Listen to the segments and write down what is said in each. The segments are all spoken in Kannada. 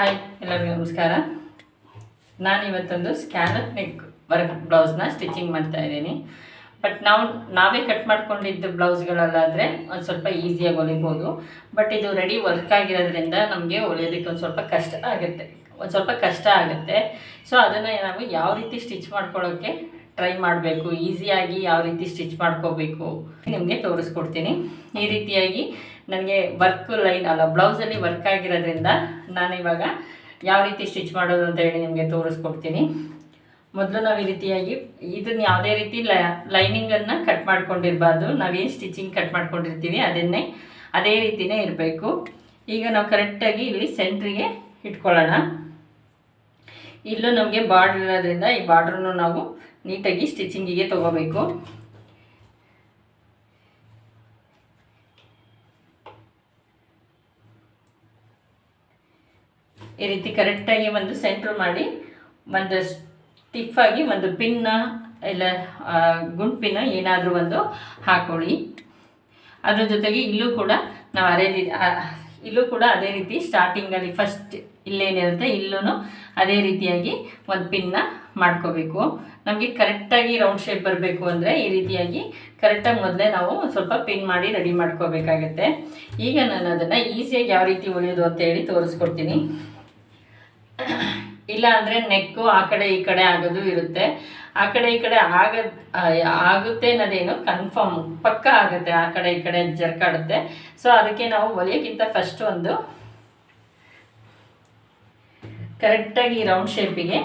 ಹಾಯ್ ಎಲ್ಲರಿಗೂ ನಮಸ್ಕಾರ. ನಾನಿವತ್ತೊಂದು ಸ್ಕ್ಯಾಲಪ್ ನೆಕ್ ವರ್ಕ್ ಬ್ಲೌಸ್ನ ಸ್ಟಿಚಿಂಗ್ ಮಾಡ್ತಾ ಇದ್ದೀನಿ. ಬಟ್ ನಾವೇ ಕಟ್ ಮಾಡ್ಕೊಂಡಿದ್ದ ಬ್ಲೌಸ್ಗಳಲ್ಲಾದರೆ ಒಂದು ಸ್ವಲ್ಪ ಈಸಿಯಾಗಿ ಹೊಲಿಬೋದು. ಬಟ್ ಇದು ರೆಡಿ ವರ್ಕ್ ಆಗಿರೋದ್ರಿಂದ ನಮಗೆ ಹೊಲಿಯೋದಕ್ಕೆ ಒಂದು ಸ್ವಲ್ಪ ಕಷ್ಟ ಆಗುತ್ತೆ. ಸೊ ಅದನ್ನು ನಾವು ಯಾವ ರೀತಿ ಸ್ಟಿಚ್ ಮಾಡ್ಕೊಳ್ಳೋಕ್ಕೆ ಟ್ರೈ ಮಾಡಬೇಕು, ಈಸಿಯಾಗಿ ಯಾವ ರೀತಿ ಸ್ಟಿಚ್ ಮಾಡ್ಕೋಬೇಕು ನಿಮಗೆ ತೋರಿಸ್ಕೊಡ್ತೀನಿ. ಈ ರೀತಿಯಾಗಿ ನನಗೆ ಬ್ಲೌಸಲ್ಲಿ ವರ್ಕ್ ಆಗಿರೋದ್ರಿಂದ ನಾನಿವಾಗ ಯಾವ ರೀತಿ ಸ್ಟಿಚ್ ಮಾಡೋದು ಅಂತ ಹೇಳಿ ನಿಮಗೆ ತೋರಿಸ್ಕೊಡ್ತೀನಿ. ಮೊದಲು ನಾವು ಈ ರೀತಿಯಾಗಿ ಇದನ್ನು ಯಾವುದೇ ರೀತಿ ಲೈನಿಂಗನ್ನು ಕಟ್ ಮಾಡ್ಕೊಂಡಿರಬಾರ್ದು. ನಾವೇನು ಸ್ಟಿಚಿಂಗ್ ಕಟ್ ಮಾಡ್ಕೊಂಡಿರ್ತೀವಿ ಅದೇ ರೀತಿಯೇ ಇರಬೇಕು. ಈಗ ನಾವು ಕರೆಕ್ಟಾಗಿ ಇಲ್ಲಿ ಸೆಂಟ್ರಿಗೆ ಇಟ್ಕೊಳ್ಳೋಣ. ಇಲ್ಲೂ ನಮಗೆ ಬಾರ್ಡ್ರ್ ಇರೋದ್ರಿಂದ ಈ ಬಾರ್ಡ್ರನ್ನು ನಾವು ನೀಟಾಗಿ ಸ್ಟಿಚಿಂಗಿಗೆ ತೊಗೋಬೇಕು. ಈ ರೀತಿ ಕರೆಕ್ಟಾಗಿ ಒಂದು ಸೆಂಟ್ರ್ ಮಾಡಿ ಒಂದು ಸ್ಟಿಫಾಗಿ ಒಂದು ಪಿನ್ನ ಇಲ್ಲ ಗುಂಡು ಪಿನ್ನ ಏನಾದರೂ ಒಂದು ಹಾಕೊಳ್ಳಿ. ಅದ್ರ ಜೊತೆಗೆ ಇಲ್ಲೂ ಕೂಡ ಅದೇ ರೀತಿ ಸ್ಟಾರ್ಟಿಂಗಲ್ಲಿ ಫಸ್ಟ್ ಇಲ್ಲೇನಿರುತ್ತೆ ಇಲ್ಲೂ ಅದೇ ರೀತಿಯಾಗಿ ಒಂದು ಪಿನ್ನ ಮಾಡ್ಕೋಬೇಕು. ನಮಗೆ ಕರೆಕ್ಟಾಗಿ ರೌಂಡ್ ಶೇಪ್ ಬರಬೇಕು ಅಂದರೆ ಈ ರೀತಿಯಾಗಿ ಕರೆಕ್ಟಾಗಿ ಮೊದಲೇ ನಾವು ಸ್ವಲ್ಪ ಪಿನ್ ಮಾಡಿ ರೆಡಿ ಮಾಡ್ಕೋಬೇಕಾಗತ್ತೆ. ಈಗ ನಾನು ಅದನ್ನು ಈಸಿಯಾಗಿ ಯಾವ ರೀತಿ ಹೊಲಿಯೋದು ಅಂತೇಳಿ ತೋರಿಸ್ಕೊಡ್ತೀನಿ. ಇಲ್ಲ ಅಂದರೆ ನೆಕ್ಕು ಆ ಕಡೆ ಈ ಕಡೆ ಆಗೋದು ಇರುತ್ತೆ. ಆ ಕಡೆ ಈ ಕಡೆ ಆಗುತ್ತೆ ಅನ್ನೋದೇನು ಕನ್ಫರ್ಮ್ ಪಕ್ಕ ಆಗುತ್ತೆ, ಆ ಕಡೆ ಈ ಕಡೆ ಜರ್ಕಾಡುತ್ತೆ. ಸೊ ಅದಕ್ಕೆ ನಾವು ಹೊಲಿಯೋಕ್ಕಿಂತ ಫಸ್ಟ್ ಒಂದು ಕರೆಕ್ಟಾಗಿ ರೌಂಡ್ ಶೇಪಿಗೆ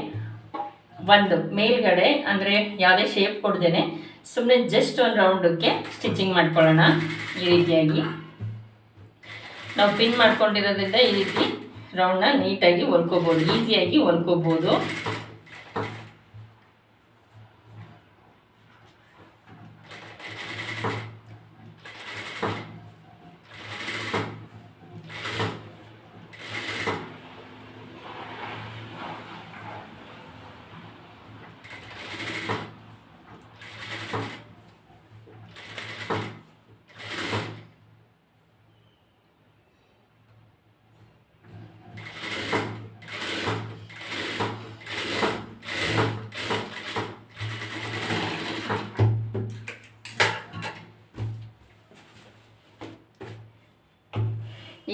ಒಂದು ಮೇಲ್ಗಡೆ ಅಂದರೆ ಯಾವುದೇ ಶೇಪ್ ಕೊಡ್ದೇನೆ ಸುಮ್ಮನೆ ಜಸ್ಟ್ ಒಂದು ರೌಂಡಕ್ಕೆ ಸ್ಟಿಚಿಂಗ್ ಮಾಡ್ಕೊಳ್ಳೋಣ. ಈ ರೀತಿಯಾಗಿ ನಾವು ಪಿನ್ ಮಾಡ್ಕೊಂಡಿರೋದ್ರಿಂದ ಈ ರೀತಿ ರೌಂಡ್ನ ನೀಟಾಗಿ ಹೊಲ್ಕೋಬೋದು, ಈಸಿಯಾಗಿ ಹೊಲ್ಕೋಬೋದು.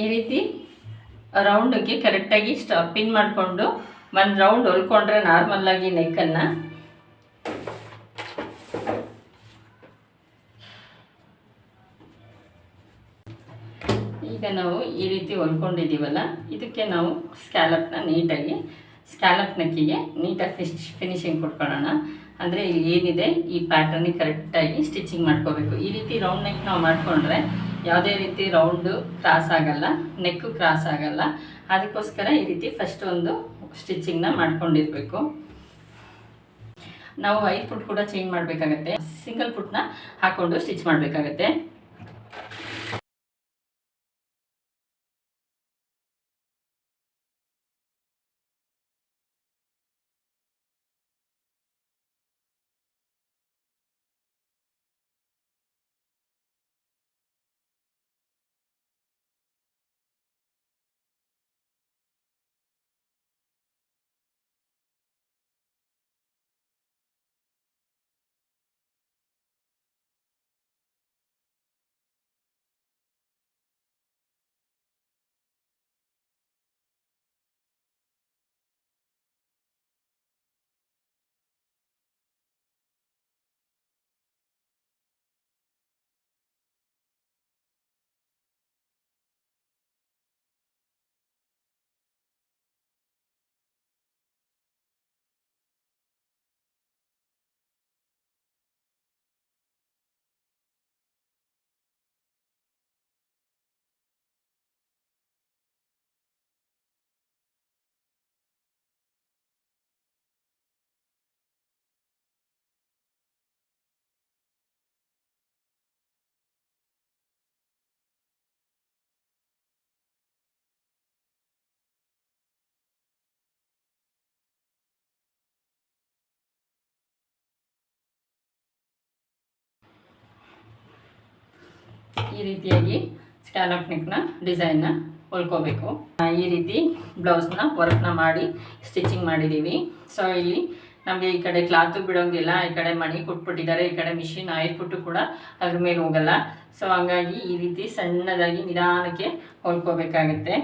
ಈ ರೀತಿ ರೌಂಡಕ್ಕೆ ಕರೆಕ್ಟಾಗಿ ಪಿನ್ ಮಾಡಿಕೊಂಡು ಒಂದು ರೌಂಡ್ ಹೊಲ್ಕೊಂಡ್ರೆ ನಾರ್ಮಲ್ಲಾಗಿ ನೆಕ್ಕನ್ನು ಈಗ ನಾವು ಈ ರೀತಿ ಹೊಲ್ಕೊಂಡಿದ್ದೀವಲ್ಲ, ಇದಕ್ಕೆ ನಾವು ಸ್ಕ್ಯಾಲಪ್ ನೆಕ್ಕಿಗೆ ನೀಟಾಗಿ ಫಿನಿಶಿಂಗ್ ಕೊಟ್ಕೊಳ್ಳೋಣ. ಅಂದರೆ ಇಲ್ಲಿ ಏನಿದೆ ಈ ಪ್ಯಾಟರ್ನಿಗೆ ಕರೆಕ್ಟಾಗಿ ಸ್ಟಿಚಿಂಗ್ ಮಾಡ್ಕೋಬೇಕು. ಈ ರೀತಿ ರೌಂಡ್ ನೆಕ್ ನಾವು ಮಾಡಿಕೊಂಡ್ರೆ ಯಾವುದೇ ರೀತಿ ರೌಂಡು ಕ್ರಾಸ್ ಆಗಲ್ಲ, ನೆಕ್ಕು ಕ್ರಾಸ್ ಆಗಲ್ಲ. ಅದಕ್ಕೋಸ್ಕರ ಈ ರೀತಿ ಫಸ್ಟ್ ಒಂದು ಸ್ಟಿಚಿಂಗ್ನ ಮಾಡ್ಕೊಂಡಿರಬೇಕು. ನಾವು 5 ಫುಟ್ ಕೂಡ ಚೇಂಜ್ ಮಾಡಬೇಕಾಗತ್ತೆ, ಸಿಂಗಲ್ ಫುಟ್ನ ಹಾಕ್ಕೊಂಡು ಸ್ಟಿಚ್ ಮಾಡಬೇಕಾಗತ್ತೆ. ಈ ರೀತಿಯಾಗಿ ಸ್ಕ್ಯಾಲಪ್ ನೆಕ್ನ ಡಿಸೈನ್ನ ಹೊಲ್ಕೋಬೇಕು. ಈ ರೀತಿ ಬ್ಲೌಸ್ನ ವರ್ಕ್ನ ಮಾಡಿ ಸ್ಟಿಚಿಂಗ್ ಮಾಡಿದ್ದೀವಿ. ಸೊ ಇಲ್ಲಿ ನಮಗೆ ಈ ಕಡೆ ಕ್ಲಾತು ಬಿಡೋಂಗಿಲ್ಲ, ಈ ಕಡೆ ಮಣಿ ಕೊಟ್ಬಿಟ್ಟಿದ್ದಾರೆ, ಈ ಕಡೆ ಮಿಷಿನ್ ಆಯಿಟ್ಬಿಟ್ಟು ಕೂಡ ಅದ್ರ ಮೇಲೆ ಹೋಗಲ್ಲ. ಸೊ ಹಂಗಾಗಿ ಈ ರೀತಿ ಸಣ್ಣದಾಗಿ ನಿಧಾನಕ್ಕೆ ಹೊಲ್ಕೋಬೇಕಾಗತ್ತೆ.